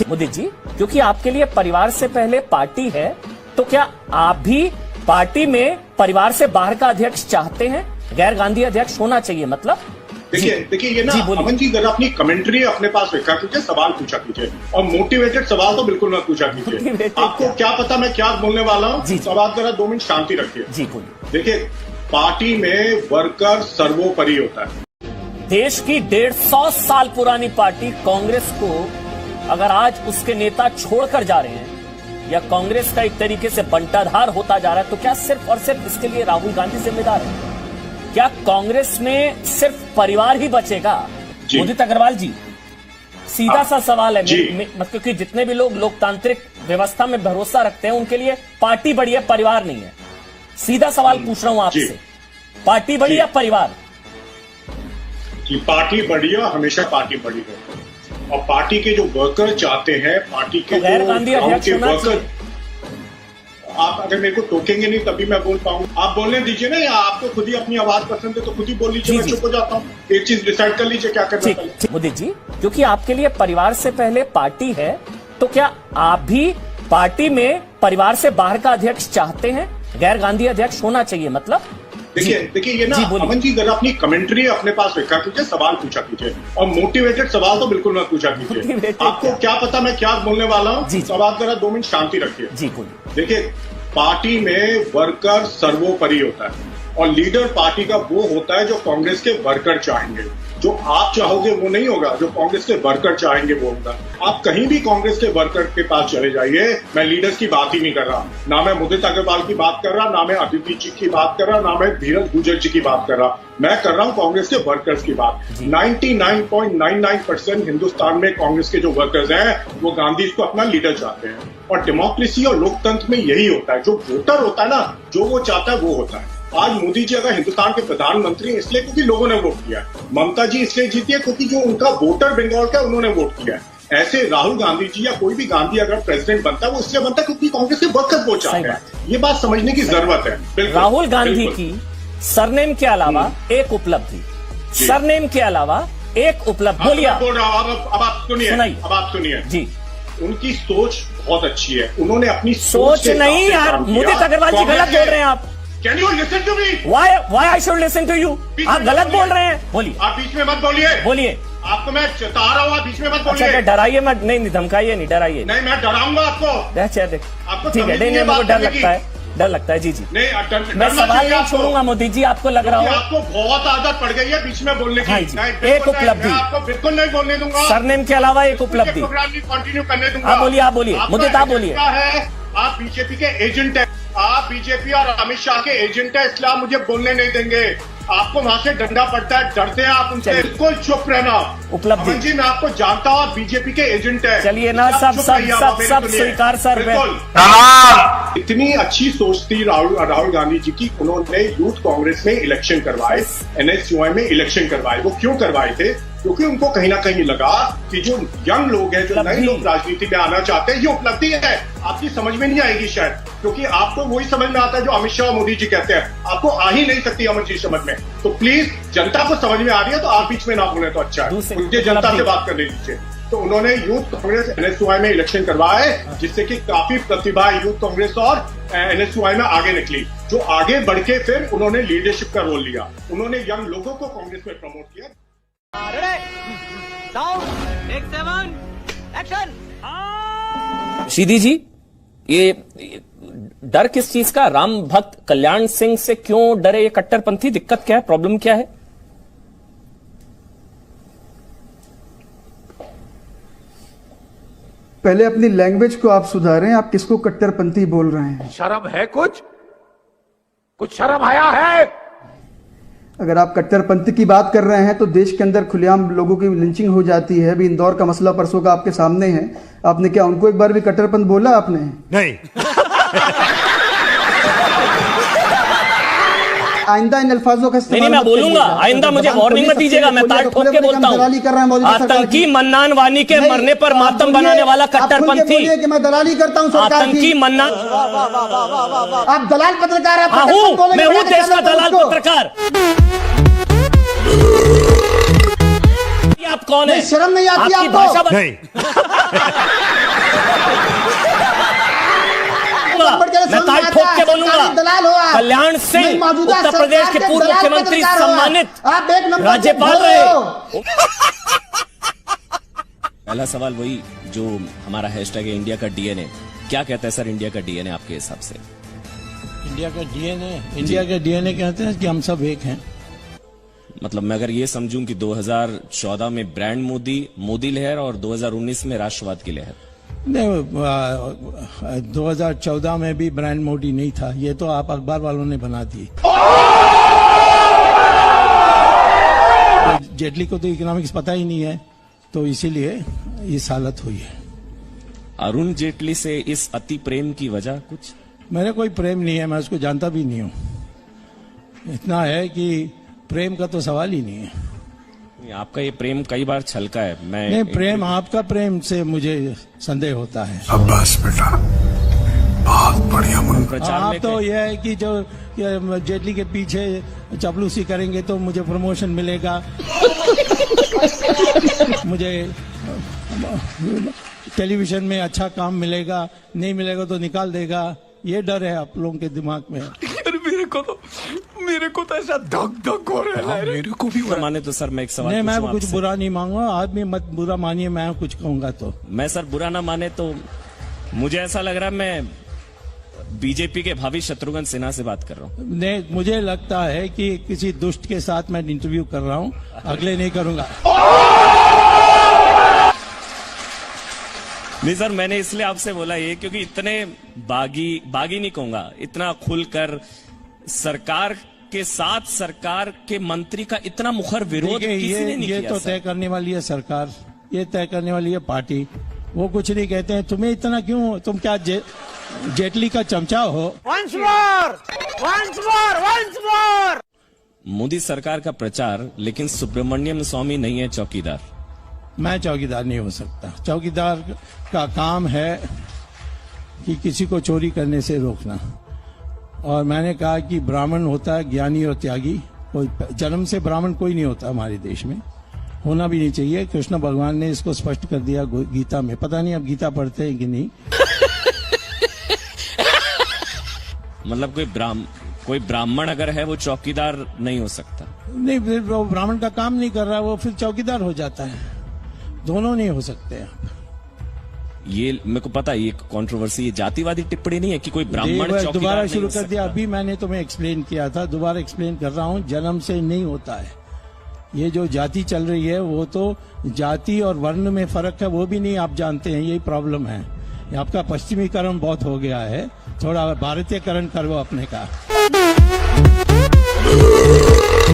मोदी जी, क्योंकि आपके लिए परिवार से पहले पार्टी है, तो क्या आप भी पार्टी में परिवार से बाहर का अध्यक्ष चाहते हैं? गैर गांधी अध्यक्ष होना चाहिए मतलब? देखिए ये ना अमन जी, अगर अपनी कमेंट्री अपने पास रखा कीजिए, सवाल पूछा कीजिए और मोटिवेटेड सवाल तो बिल्कुल मत पूछा कीजिए। आपको क्या पता मैं क्या बोलने वाला हूँ? सवाल जरा 2 मिनट शांति रखिए। जी बोलिए। देखिए, पार्टी में वर्कर सर्वोपरि होता है। देश की 150 साल पुरानी पार्टी कांग्रेस को अगर आज उसके नेता छोड़कर जा रहे हैं या कांग्रेस का एक तरीके से बंटाधार होता जा रहा है, तो क्या सिर्फ और सिर्फ इसके लिए राहुल गांधी जिम्मेदार है? क्या कांग्रेस में सिर्फ परिवार ही बचेगा? उदित अग्रवाल जी, सीधा सा सवाल है, क्योंकि जितने भी लोग लोकतांत्रिक व्यवस्था में भरोसा रखते हैं उनके लिए पार्टी बड़ी है, परिवार नहीं है। सीधा सवाल पूछ रहा हूं आपसे, पार्टी बड़ी या परिवार? पार्टी बड़ी है, हमेशा पार्टी बड़ी है, और पार्टी के जो वर्कर चाहते हैं, पार्टी के गैर गांधी अध्यक्ष होना चाहिए। आप अगर मेरे को टोकेंगे नहीं तभी मैं बोल पाऊंगा। आप बोलने दीजिए ना, या आपको खुद ही अपनी आवाज पसंद है तो खुद ही बोल लीजिए, मैं चुप हो जाता हूँ। एक चीज डिसाइड कर लीजिए क्या करना है। मोदी जी, क्योंकि आपके लिए परिवार से पहले पार्टी है, तो क्या आप भी पार्टी में परिवार से बाहर का अध्यक्ष चाहते हैं? गैर गांधी अध्यक्ष होना चाहिए मतलब? देखिए ये ना अमन जी, अगर अपनी कमेंट्री अपने पास रखा कीजिए, सवाल पूछा कीजिए और मोटिवेटेड सवाल तो बिल्कुल मत पूछा कीजिए। आपको क्या पता मैं क्या बोलने वाला हूँ? सवाल जरा 2 मिनट शांति रखिए। जी बोलिए। देखिए, पार्टी में वर्कर सर्वोपरि होता है और लीडर पार्टी का वो होता है जो कांग्रेस के वर्कर चाहेंगे। जो आप चाहोगे वो नहीं होगा, जो कांग्रेस के वर्कर चाहेंगे वो होगा। आप कहीं भी कांग्रेस के वर्कर के पास चले जाइए, मैं लीडर्स की बात ही नहीं कर रहा, ना मैं उदित अग्रवाल की बात कर रहा, ना मैं अदिति जी की बात कर रहा, ना मैं धीरज गुर्जर जी की बात कर रहा, मैं कर रहा हूं कांग्रेस के वर्कर्स की बात। 99.99% हिंदुस्तान में कांग्रेस के जो वर्कर्स हैं वो गांधी को अपना लीडर चाहते हैं, और डेमोक्रेसी और लोकतंत्र में यही होता है, जो वोटर होता है ना, जो वो चाहता है वो होता है। आज मोदी जी अगर हिंदुस्तान के प्रधानमंत्री इसलिए क्योंकि लोगों ने वोट किया है, ममता जी इसलिए जीती है क्योंकि जो उनका वोटर बंगाल का उन्होंने वोट किया है। ऐसे राहुल गांधी जी या कोई भी गांधी अगर प्रेसिडेंट बनता है वो इसलिए बनता है क्योंकि कांग्रेस के वर्कर्स वोट चाहते हैं। ये बात समझने की जरूरत है। राहुल गांधी की सरनेम के अलावा एक उपलब्धि, सरनेम के अलावा एक उपलब्धि बोलिए। अब आप सुनिए जी, उनकी सोच बहुत अच्छी है, उन्होंने अपनी सोच नहीं यार, मोदी अग्रवाल जी गलत बोल रहे हैं आप। Can you listen to me? Why I should listen to you? आप गलत बोल रहे हैं, बोलिए। आप बीच में मत बोलिए। बोलिए। आपको मैं चेता रहा हूँ, आप बीच में मत बोलिए। अच्छा, डराइए मत, नहीं धमकाइए नहीं, डराइए नहीं, मैं डराऊंगा आपको। आपको ठीक है, नहीं मेरे को डर लगता है जी। नहीं, मैं सवाल नहीं छोड़ूंगा मोदी जी, आपको लग रहा हो आपको बहुत आदत पड़ गई है बीच में बोलने की। एक उपलब्धि आपको बिल्कुल नहीं बोलने दूंगा, सरनेम के अलावा एक उपलब्धि कंटिन्यू करने दूंगा। आप बोलिए मोदी, आप बोलिए। आप बीजेपी के एजेंट है, आप बीजेपी और अमित शाह के एजेंट है, इसलिए आप मुझे बोलने नहीं देंगे। आपको वहां से डंडा पड़ता है, डरते हैं आप उनसे, बिल्कुल चुप रहना। उपलब्धि जी, मैं आपको जानता हूँ, आप बीजेपी के एजेंट है। चलिए ना, सब स्वीकार सर। इतनी अच्छी सोच थी राहुल गांधी जी की, उन्होंने यूथ कांग्रेस में इलेक्शन करवाए, NSUI में इलेक्शन करवाए। वो क्यों करवाए थे? क्योंकि उनको कहीं ना कहीं लगा कि जो यंग लोग हैं, जो नए लोग राजनीति में आना चाहते हैं, ये उपलब्धि है। आपकी समझ में नहीं आएगी शायद, क्योंकि आपको वही समझ में आता है जो अमित शाह और मोदी जी कहते हैं, आपको आ ही नहीं सकती अमन जी समझ में। तो प्लीज, जनता को समझ में आ रही है तो आप बीच में ना बोले तो अच्छा है, मुझे जनता से बात करने दीजिए। तो उन्होंने यूथ कांग्रेस NSUI में इलेक्शन करवाए, जिससे कि काफी प्रतिभा यूथ कांग्रेस और NSUI में आगे निकली, जो आगे बढ़ के फिर उन्होंने लीडरशिप का रोल लिया, उन्होंने यंग लोगों को कांग्रेस में प्रमोट किया। सीधी जी, ये डर किस चीज का? राम भक्त कल्याण सिंह से क्यों डरे? ये कट्टरपंथी, दिक्कत क्या है, प्रॉब्लम क्या है? पहले अपनी लैंग्वेज को आप सुधारें, आप किसको कट्टरपंथी बोल रहे हैं? शर्म है? कुछ शर्म आया है? अगर आप कट्टरपंथी की बात कर रहे हैं तो देश के अंदर खुलेआम लोगों की लिंचिंग हो जाती है। अभी इंदौर का मसला परसों का आपके सामने है, आपने क्या उनको एक बार भी कट्टरपंथ बोला आपने? नहीं। आइंदा इन अल्फाजों का नहीं, मैं बोलूंगा, आइंदा मुझे वार्निंग मत दीजिएगा, मैं ताड़ ठोक के बोलता हूं। आतंकी मन्नान वानी के मरने पर मातम बनाने वाला कट्टरपंथी कि मैं दलाली करता हूं सरकार की। आतंकी मन्नान, आप दलाल पत्रकार, मैं हूं देश का दलाल पत्रकार। आप कौन है? शर्म नहीं आती आपको? नहीं। दलाल हो आप। कल्याण सिंह नहीं, मौजूदा उत्तर प्रदेश के सरकार पूर्व दलाल मुख्यमंत्री पत्रकार हो आप। सम्मानित आप एक नंबर के राज्यपाल भोले रहे। हो। पहला सवाल वही जो हमारा हैशटैग है इंडिया का डीएनए, क्या कहता है सर इंडिया का डीएनए आपके हिसाब से? इंडिया का डीएनए कहते हैं कि हम सब एक हैं। मतलब मैं अगर ये समझूं कि 2014 में ब्रांड मोदी लहर और 2019 में राष्ट्रवाद की लहर। नहीं, 2014 में भी ब्रांड मोदी नहीं था, ये तो आप अखबार वालों ने बना दी। तो जेटली को तो इकोनॉमिक्स पता ही नहीं है, तो इसीलिए इस हालत हुई है। अरुण जेटली से इस अति प्रेम की वजह कुछ? मेरा कोई प्रेम नहीं है, मैं उसको जानता भी नहीं हूं। इतना है कि प्रेम का तो सवाल ही नहीं है। आपका ये प्रेम कई बार छलका है। नहीं, प्रेम आपका प्रेम से मुझे संदेह होता है। अब्बास बेटा बहुत बढ़िया मुन प्रचार आप में तो यह है कि जो जेटली के पीछे चपलूसी करेंगे तो मुझे प्रमोशन मिलेगा, मुझे टेलीविजन में अच्छा काम मिलेगा, नहीं मिलेगा तो निकाल देगा, ये डर है आप लोगों के दिमाग में। मेरे को तो ऐसा धक धक हो रहा है। मेरे को भी माने तो सर मैं एक सवाल नहीं, मैं पूछूं कुछ आपसे? बुरा नहीं मांगूंगा, आदमी मत बुरा मानिए, मैं कुछ कहूंगा तो। मैं सर बुरा ना माने तो मुझे ऐसा लग रहा है मैं बीजेपी के भावी शत्रुघ्न सिन्हा से बात कर रहा हूँ। नहीं, मुझे लगता है कि किसी दुष्ट के साथ मैं इंटरव्यू कर रहा हूँ, अगले नहीं करूंगा। नहीं सर, मैंने इसलिए आपसे बोला ये क्योंकि इतने बागी नहीं कहूंगा, इतना खुलकर सरकार के साथ सरकार के मंत्री का इतना मुखर विरोध देखिए, किसी ने नहीं ये किया तो सर। तय करने वाली है सरकार, ये तय करने वाली है पार्टी। वो कुछ नहीं कहते हैं। तुम्हें इतना क्यों, तुम क्या जेटली का चमचा हो? मोदी सरकार का प्रचार, लेकिन सुब्रमण्यम स्वामी नहीं है चौकीदार। मैं चौकीदार नहीं हो सकता। चौकीदार का काम है कि किसी को चोरी करने से रोकना। और मैंने कहा कि ब्राह्मण होता है ज्ञानी और त्यागी, कोई जन्म से ब्राह्मण कोई नहीं होता हमारे देश में, होना भी नहीं चाहिए। कृष्ण भगवान ने इसको स्पष्ट कर दिया गीता में। पता नहीं अब गीता पढ़ते हैं कि नहीं। मतलब कोई ब्राह्मण अगर है वो चौकीदार नहीं हो सकता। नहीं, फिर वो ब्राह्मण का काम नहीं कर रहा, वो फिर चौकीदार हो जाता है। दोनों नहीं हो सकते। ये मेरे को पता है, ये कंट्रोवर्सी, ये जातिवादी टिप्पणी नहीं है कि कोई ब्राह्मण चौकीदार दोबारा नहीं शुरू हो कर दिया। सकता। अभी मैंने तुम्हें एक्सप्लेन किया था, दोबारा एक्सप्लेन कर रहा हूँ, जन्म से नहीं होता है। ये जो जाति चल रही है वो तो जाति और वर्ण में फर्क है, वो भी नहीं आप जानते हैं। यही प्रॉब्लम है। ये आपका पश्चिमीकरण बहुत हो गया है, थोड़ा भारतीयकरण करो अपने का।